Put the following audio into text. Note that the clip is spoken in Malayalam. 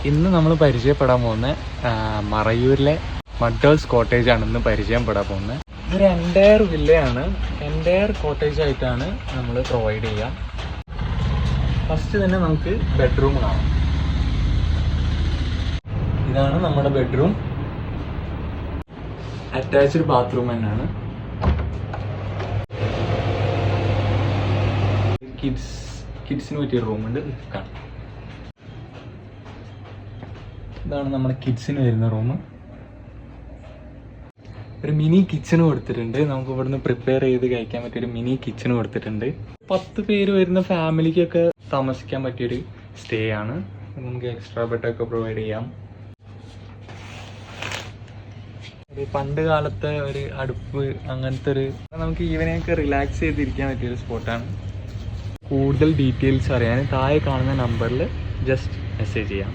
ഇന്ന് നമ്മൾ പരിചയപ്പെടാൻ പോകുന്ന മറയൂരിലെ മഡ്ഡേഴ്സ് കോട്ടേജ് ആണ് ഇന്ന് പരിചയപ്പെടാൻ പോകുന്നത്. ഇതൊരു എൻറ്റയർ വില്ലയാണ്, എൻറ്റയർ കോട്ടേജ് ആയിട്ടാണ് നമ്മൾ പ്രൊവൈഡ് ചെയ്യുക. ഫസ്റ്റ് തന്നെ നമുക്ക് ബെഡ്റൂം കാണാം. ഇതാണ് നമ്മുടെ ബെഡ്റൂം. അറ്റാച്ച്ഡ് ബാത്റൂം തന്നെയാണ്. കിഡ്സിന് പറ്റിയ റൂമുണ്ട്, കാണാം. ഇതാണ് നമ്മുടെ കിഡ്സിന് വരുന്ന റൂം. ഒരു മിനി കിച്ചൺ കൊടുത്തിട്ടുണ്ട്. നമുക്ക് ഇവിടുന്ന് പ്രിപ്പയർ ചെയ്ത് കഴിക്കാൻ പറ്റിയൊരു മിനി കിച്ചൺ കൊടുത്തിട്ടുണ്ട്. 10 പേര് വരുന്ന ഫാമിലിക്കൊക്കെ താമസിക്കാൻ പറ്റിയൊരു സ്റ്റേ ആണ്. നമുക്ക് എക്സ്ട്രാ ബെഡൊക്കെ പ്രൊവൈഡ് ചെയ്യാം. പണ്ട് കാലത്തെ ഒരു അടുപ്പ്, അങ്ങനത്തെ ഒരു നമുക്ക് ഈവനിങ്ങൊക്കെ റിലാക്സ് ചെയ്തിരിക്കാൻ പറ്റിയൊരു സ്പോട്ടാണ്. കൂടുതൽ ഡീറ്റെയിൽസ് അറിയാൻ താഴെ കാണുന്ന നമ്പറിൽ ജസ്റ്റ് മെസ്സേജ് ചെയ്യാം.